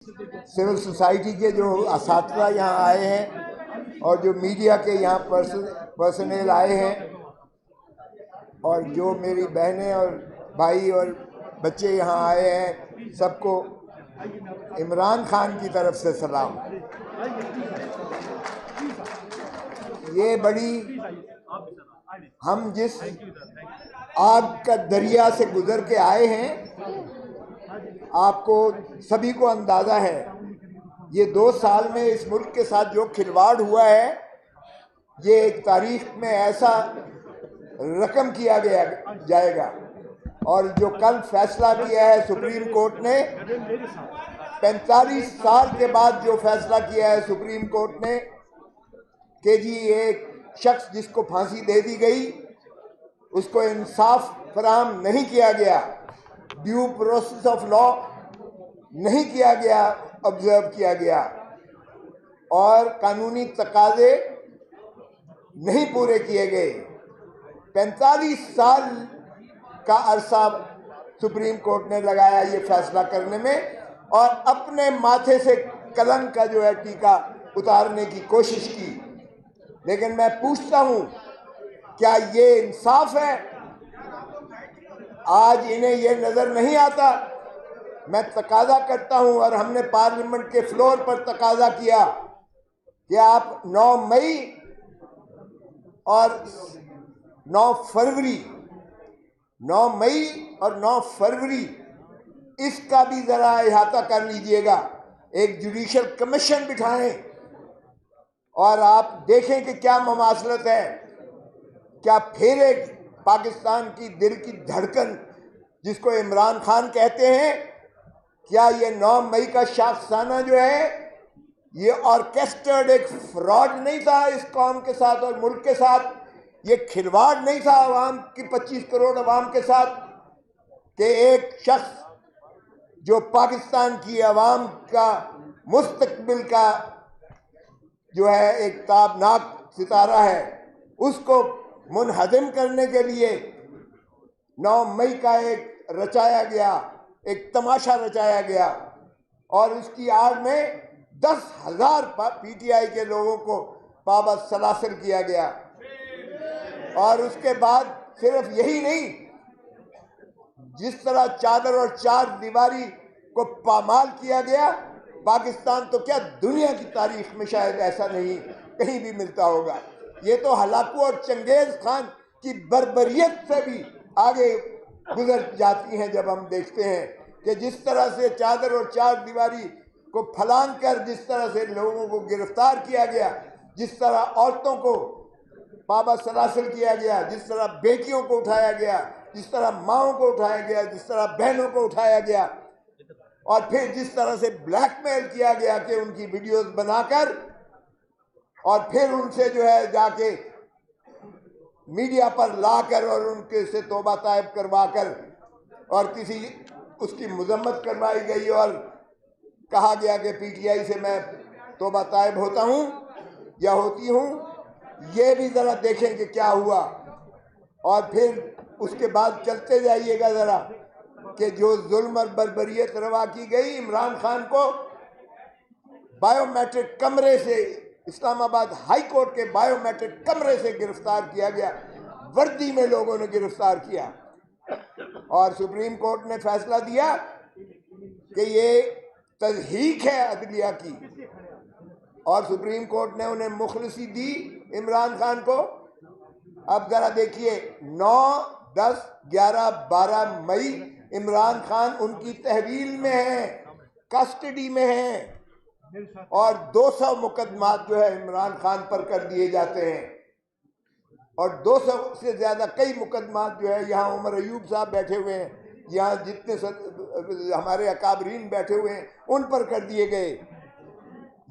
Civil society के जो असातिज़ा यहाँ आए हैं और जो मीडिया के यहाँ पर्सनल आए हैं और जो मेरी बहनें और भाई और बच्चे यहाँ आए हैं, सबको इमरान खान की तरफ से सलाम। ये बड़ी हम जिस आग का दरिया से गुजर के आए हैं, आपको सभी को अंदाज़ा है ये 2 साल में इस मुल्क के साथ जो खिलवाड़ हुआ है, ये एक तारीख में ऐसा रकम किया गया जाएगा। और जो कल फैसला किया है सुप्रीम कोर्ट ने, 45 साल के बाद जो फैसला किया है सुप्रीम कोर्ट ने कि जी एक शख्स जिसको फांसी दे दी गई उसको इंसाफ फराहम नहीं किया गया, ड्यू प्रोसेस ऑफ लॉ नहीं किया गया, ऑब्जर्व किया गया और कानूनी तकाजे नहीं पूरे किए गए। 45 साल का अरसा सुप्रीम कोर्ट ने लगाया ये फैसला करने में और अपने माथे से कलंक का जो है टीका उतारने की कोशिश की। लेकिन मैं पूछता हूं, क्या ये इंसाफ है? आज इन्हें ये नजर नहीं आता। मैं तकाजा करता हूं और हमने पार्लियामेंट के फ्लोर पर तकाजा किया कि आप 9 मई और 9 फरवरी 9 मई और 9 फरवरी इसका भी जरा इहाता कर लीजिएगा। एक जुडिशल कमीशन बिठाएं और आप देखें कि क्या ममासलत है। क्या फिर एक पाकिस्तान की दिल की धड़कन जिसको इमरान खान कहते हैं, क्या ये 9 मई का शाखसाना जो है ये ऑर्केस्ट्रेड एक फ्रॉड नहीं था इस कौम के साथ और मुल्क के साथ? ये खिलवाड़ नहीं था अवाम की 25 करोड़ अवाम के साथ कि एक शख्स जो पाकिस्तान की अवाम का मुस्तकबिल का जो है एक ताबनाक सितारा है, उसको मुनहदम करने के लिए 9 मई का एक रचाया गया, एक तमाशा रचाया गया और उसकी आड़ में 10,000 पीटीआई के लोगों को पाबंद सलासिल किया गया। और उसके बाद सिर्फ यही नहीं, जिस तरह चादर और चार दीवारी को पामाल किया गया, पाकिस्तान तो क्या दुनिया की तारीख में शायद ऐसा नहीं कहीं भी मिलता होगा। ये तो हलाकू और चंगेज खान की बर्बरियत से भी आगे गुजर जाती हैं जब हम देखते हैं कि जिस तरह से चादर और चार दीवारी को फलांग कर जिस तरह से लोगों को गिरफ्तार किया गया, जिस तरह औरतों को पाबंद सलासिल किया गया, जिस तरह बेटियों को उठाया गया, जिस तरह माओं को उठाया गया, जिस तरह बहनों को उठाया गया और फिर जिस तरह से ब्लैकमेल किया गया कि उनकी वीडियोस बनाकर और फिर उनसे जो है जाके मीडिया पर लाकर और उनके से तौबा तायब करवाकर और किसी उसकी मजम्मत करवाई गई और कहा गया कि पीटीआई से मैं तौबा तायब होता हूं या होती हूं। ये भी ज़रा देखें कि क्या हुआ और फिर उसके बाद चलते जाइएगा ज़रा कि जो जुल्म और बर्बरियत रवा की गई, इमरान खान को बायोमेट्रिक कमरे से, इस्लामाबाद हाई कोर्ट के बायोमेट्रिक कमरे से गिरफ्तार किया गया, वर्दी में लोगों ने गिरफ्तार किया और सुप्रीम कोर्ट ने फैसला दिया कि ये तज़हीक है अदलिया की और सुप्रीम कोर्ट ने उन्हें मुखलसी दी इमरान खान को। अब जरा देखिए, 9, 10, 11, 12 मई इमरान खान उनकी तहवील में है, कस्टडी में है और 200 मुकदमात जो है इमरान खान पर कर दिए जाते हैं और 200 से ज़्यादा कई मुकदमात जो है यहाँ उमर अयूब साहब बैठे हुए हैं, यहाँ जितने हमारे अकाबरीन बैठे हुए हैं उन पर कर दिए गए।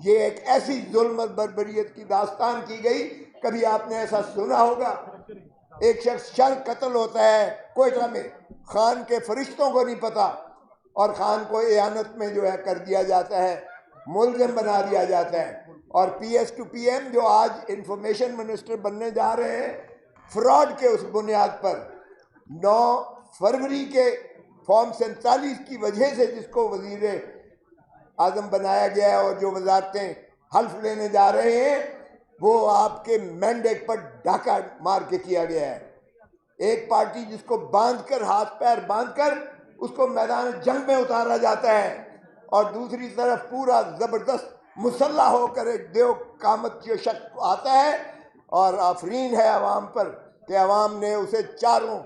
ये एक ऐसी जुल्म और बर्बरियत की दास्तान की गई, कभी आपने ऐसा सुना होगा? एक शख्स शर कत्ल होता है कोयटा में, खान के फरिश्तों को नहीं पता और खान को एयानत में जो है कर दिया जाता है, मुल्ज़िम बना दिया जाता है और PS to PM जो आज इंफॉर्मेशन मिनिस्टर बनने जा रहे हैं, फ्रॉड के उस बुनियाद पर 9 फरवरी के फॉर्म 47 की वजह से जिसको वजीर आज़म बनाया गया है और जो वजारतें हल्फ लेने जा रहे हैं वो आपके मैंडेट पर डाका मार के किया गया है। एक पार्टी जिसको बांधकर, हाथ पैर बांधकर उसको मैदान जंग में उतारा जाता है और दूसरी तरफ पूरा जबरदस्त मुसल्ला होकर एक देव कामत के शख्स आता है और आफरीन है अवाम पर कि अवाम ने उसे चारों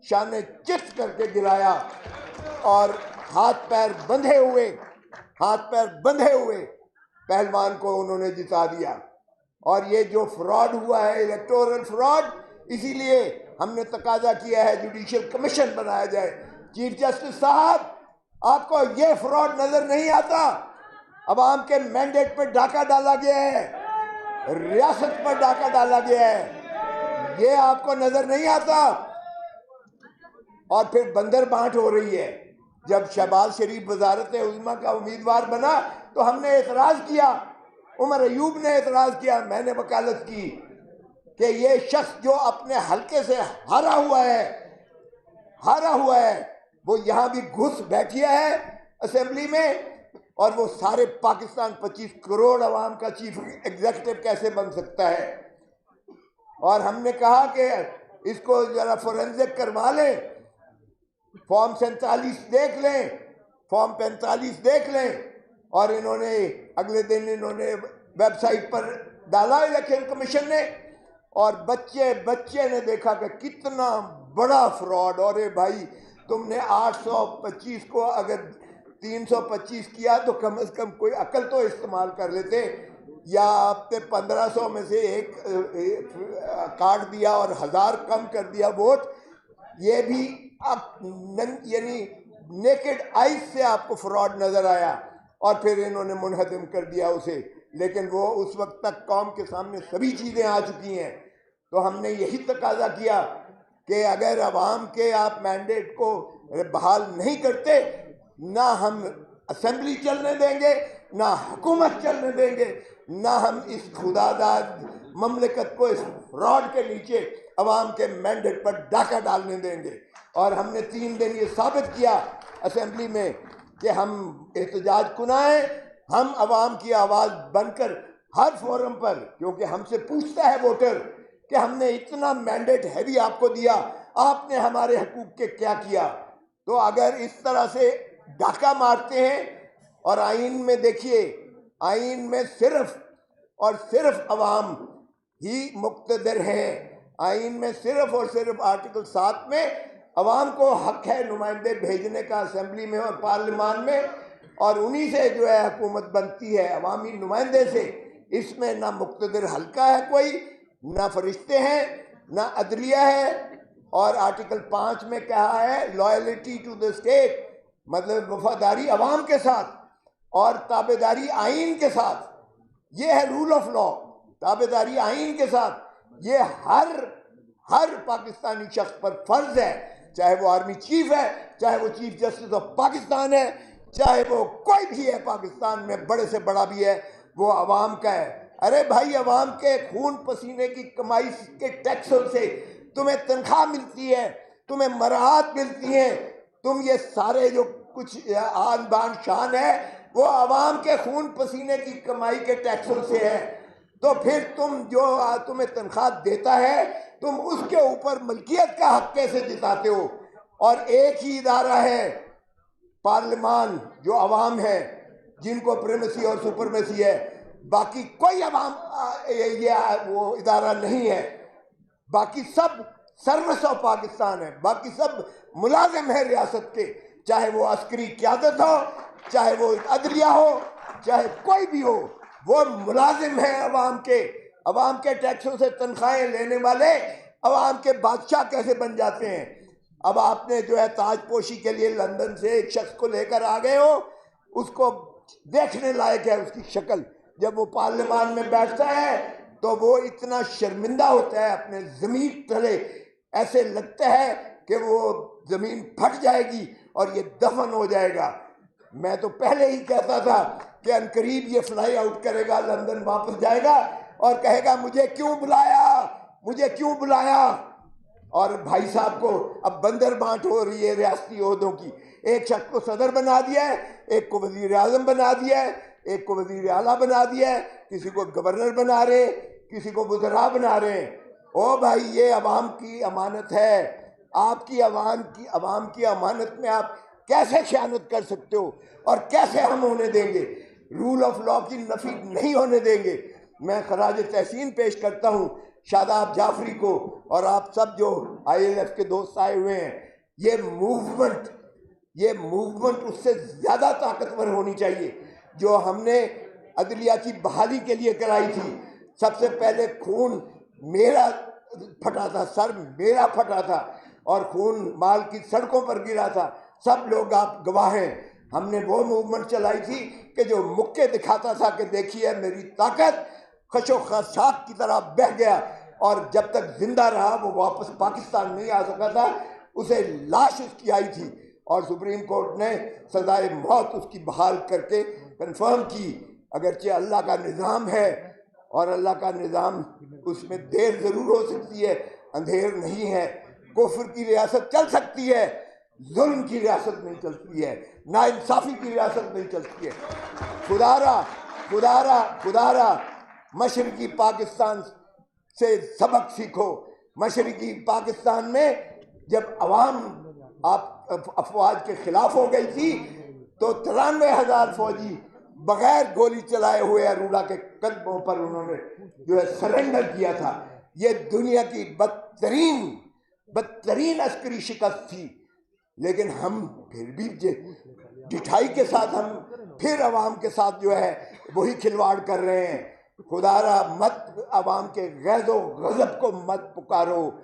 शाने चित करके गिराया और हाथ पैर बंधे हुए पहलवान को उन्होंने जिता दिया। और ये जो फ्रॉड हुआ है, इलेक्टोरल फ्रॉड, इसीलिए हमने तकाजा किया है जुडिशियल कमीशन बनाया जाए। चीफ जस्टिस साहब, आपको ये फ्रॉड नजर नहीं आता? अवाम के मैंडेट पर डाका डाला गया है, रियासत पर डाका डाला गया है, ये आपको नजर नहीं आता? और फिर बंदर बांट हो रही है। जब शहबाज शरीफ वजारत उज़्मा का उम्मीदवार बना तो हमने एतराज किया, उमर अयूब ने एतराज किया, मैंने वकालत की कि ये शख्स जो अपने हल्के से हारा हुआ है वो यहाँ भी घुस बैठिया है असेंबली में, और वो सारे पाकिस्तान 25 करोड़ अवाम का चीफ एग्जीक्यूटिव कैसे बन सकता है? और हमने कहा कि इसको जरा फोरेंसिक करवा लें, फॉर्म 47 देख लें, फॉर्म 45 देख लें। और इन्होंने अगले दिन वेबसाइट पर डाला इलेक्शन कमीशन ने, और बच्चे ने देखा कि कितना बड़ा फ्रॉड। और भाई, तुमने 825 को अगर 325 किया तो कम से कम कोई अकल तो इस्तेमाल कर लेते, या आपने 1500 में से एक काट दिया और 1000 कम कर दिया वोट। ये भी अब यानी नेकेड आइज से आपको फ्रॉड नजर आया और फिर इन्होंने मुनहदम कर दिया उसे। लेकिन वो उस वक्त तक कौम के सामने सभी चीज़ें आ चुकी हैं। तो हमने यही तकाजा किया कि अगर अवाम के आप मैंडेट को बहाल नहीं करते, ना हम असेंबली चलने देंगे, ना हुकूमत चलने देंगे, ना हम इस खुदादाद ममलिकत को इस फ्रॉड के नीचे अवाम के मैंडेट पर डाका डालने देंगे। और हमने 3 दिन ये साबित किया असेंबली में कि हम एहतजाज कुनाएं, हम अवाम की आवाज़ बनकर हर फोरम पर, क्योंकि हमसे पूछता है वोटर कि हमने इतना मैंडेट हैवी आपको दिया, आपने हमारे हकूक़ के क्या किया? तो अगर इस तरह से डाका मारते हैं, और आइन में देखिए, आइन में सिर्फ और सिर्फ अवाम ही मुक़्तदर हैं। आइन में सिर्फ और सिर्फ आर्टिकल 7 में अवाम को हक है नुमाइंदे भेजने का असेंबली में और पार्लियामान में, और उन्हीं से जो है हुकूमत बनती है, अवामी नुमाइंदे से। इसमें ना मुक़्तदर हल्का है कोई, ना फरिश्ते हैं, ना अदलिया है। और आर्टिकल 5 में कहा है लॉयल्टी टू द स्टेट, मतलब वफादारी अवाम के साथ और ताबेदारी आइन के साथ। ये है रूल ऑफ लॉ, ताबेदारी आइन के साथ। ये हर पाकिस्तानी शख्स पर फर्ज है, चाहे वो आर्मी चीफ है, चाहे वो चीफ जस्टिस ऑफ पाकिस्तान है, चाहे वो कोई भी है पाकिस्तान में, बड़े से बड़ा भी है, वो अवाम का है। अरे भाई, अवाम के खून पसीने की कमाई के टैक्सों से तुम्हें तनख्वाह मिलती है, तुम्हें मराहत मिलती है, तुम ये सारे जो कुछ आन बान शान है वो अवाम के खून पसीने की कमाई के टैक्सों से है। तो फिर तुम जो तुम्हें तनख्वाह देता है, तुम उसके ऊपर मलकियत का हक कैसे जिताते हो? और एक ही इदारा है पार्लियामान जो अवाम है, जिनको प्रेमेसी और सुपरमेसी है, बाकी कोई अवाम ये वो इदारा नहीं है। बाकी सब सर्विस ऑफ पाकिस्तान है, बाकी सब मुलाजिम है रियासत के, चाहे वो अस्करी क़यादत हो, चाहे वो अदलिया हो, चाहे कोई भी हो, वो मुलाजिम है अवाम के टैक्सों से तनख्वाहें लेने वाले अवाम के बादशाह कैसे बन जाते हैं? अब आपने जो है ताजपोशी के लिए लंदन से एक शख्स को लेकर आ गए हो, उसको देखने लायक है उसकी शक्ल। जब वो पार्लियामान में बैठता है तो वो इतना शर्मिंदा होता है अपने ज़मीन तले, ऐसे लगता है कि वो ज़मीन फट जाएगी और ये दफन हो जाएगा। मैं तो पहले ही कहता था कि अनकरीब ये फ्लाई आउट करेगा, लंदन वापस जाएगा और कहेगा मुझे क्यों बुलाया। और भाई साहब को अब बंदर बांट हो रही है रियासती ओहदों की। एक शख्स को सदर बना दिया है, एक को वजीर आजम बना दिया है, एक को वजीर आला बना दिया है, किसी को गवर्नर बना रहे, किसी को वज़रा बना रहे हैं। ओ भाई, ये अवाम की अमानत है। आपकी अवाम की अमानत में आप कैसे ख़यानत कर सकते हो और कैसे हम होने देंगे? रूल ऑफ लॉ की नफी नहीं होने देंगे। मैं खराज तहसीन पेश करता हूँ शादाब जाफरी को और आप सब जो ILF के दोस्त आए हुए हैं। ये मूवमेंट उससे ज़्यादा ताकतवर होनी चाहिए जो हमने अदलिया की बहाली के लिए कराई थी। सबसे पहले खून मेरा फटा था, सर मेरा फटा था और खून माल की सड़कों पर गिरा था। सब लोग आप गवाह हैं। हमने वो मूवमेंट चलाई थी कि जो मुक्के दिखाता था कि देखिए मेरी ताकत, खशो खशाक की तरह बह गया और जब तक जिंदा रहा वो वापस पाकिस्तान नहीं आ सका था। उसे लाश उसकी आई थी और सुप्रीम कोर्ट ने सजाए मौत उसकी बहाल करके कंफर्म की। अगरचे अल्लाह का निज़ाम है और अल्लाह का निज़ाम, उसमें देर ज़रूर हो सकती है, अंधेर नहीं है। कुफ्र की रियासत चल सकती है, जुल्म की रियासत नहीं चलती है, नाइंसाफ़ी की रियासत नहीं चलती है। खुदारा मशरकी पाकिस्तान से सबक सीखो। मशरकी पाकिस्तान में जब अवाम आप अफवाज के खिलाफ हो गई थी तो 93,000 फौजी बगैर गोली चलाए हुए अरूड़ा के कदमों पर उन्होंने जो है सरेंडर किया था। ये दुनिया की बदतरीन अस्करी शिकस्त थी, लेकिन हम फिर भी ढिठाई के साथ हम फिर अवाम के साथ जो है वही खिलवाड़ कर रहे हैं। खुदारा मत अवाम के गैज़ो गज़ब को मत पुकारो।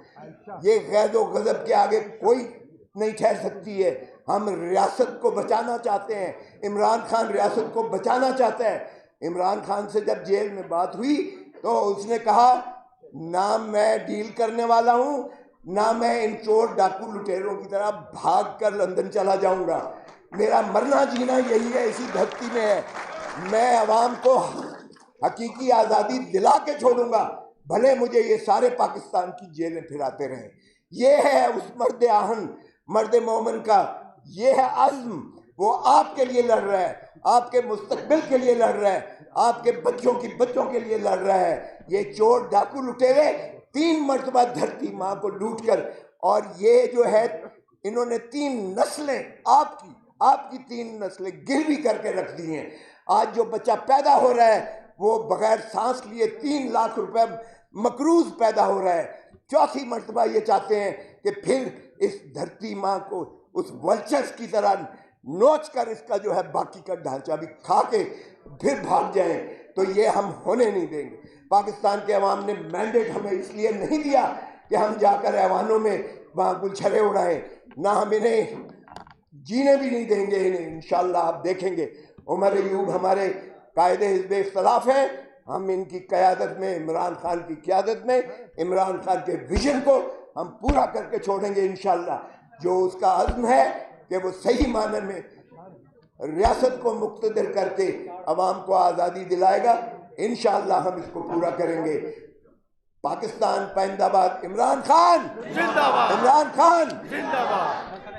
ये गैज़ो गज़ब के आगे कोई नहीं ठहर सकती है। हम रियासत को बचाना चाहते हैं। इमरान खान रियासत को बचाना चाहता है। इमरान खान से जब जेल में बात हुई तो उसने कहा ना मैं डील करने वाला हूँ, ना मैं इन चोर डाकू लुटेरों की तरह भाग कर लंदन चला जाऊँगा। मेरा मरना जीना यही है, इसी धरती में है। मैं अवाम को हकीकी आज़ादी दिला के छोड़ूंगा, भले मुझे ये सारे पाकिस्तान की जेलें फिराते रहें। ये है उस मर्द आहन, मर्द मोमिन का ये है अज़्म। वो आपके लिए लड़ रहा है, आपके मुस्तकबिल के लिए लड़ रहा है, आपके बच्चों के लिए लड़ रहा है। ये चोर डाकू लुटेरे 3 मरतबा धरती माँ को लूट कर, और ये जो है इन्होंने 3 नस्लें आपकी 3 नस्लें गिरवी करके रख दी हैं। आज जो बच्चा पैदा हो रहा है वो बगैर सांस लिए 3 लाख रुपए मकरूज पैदा हो रहा है। चौथी मरतबा ये चाहते हैं कि फिर इस धरती माँ को उस वल्चर्स की तरह नोच कर इसका जो है बाकी का ढांचा भी खा के फिर भाग जाएं। तो ये हम होने नहीं देंगे। पाकिस्तान के अवाम ने मैंडेट हमें इसलिए नहीं दिया कि हम जाकर ऐवानों में वहाँ गुलछरे उड़ाएं, ना हम इन्हें जीने भी नहीं देंगे इन्हें। इंशाअल्लाह आप देखेंगे उमर अयूब हमारे कायदे हिज़्ब इख्तिलाफ है। हम इनकी क़यादत में, इमरान खान की क़यादत में, इमरान खान के विजन को हम पूरा करके छोड़ेंगे इंशाअल्लाह। जो उसका अज़्म है कि वो सही माने में रियासत को मुक़्तदर करके अवाम को आज़ादी दिलाएगा, इंशाअल्लाह हम इसको पूरा करेंगे। पाकिस्तान पाइंदाबाद। इमरान खान जिंदाबाद। इमरान खान जिंदाबाद।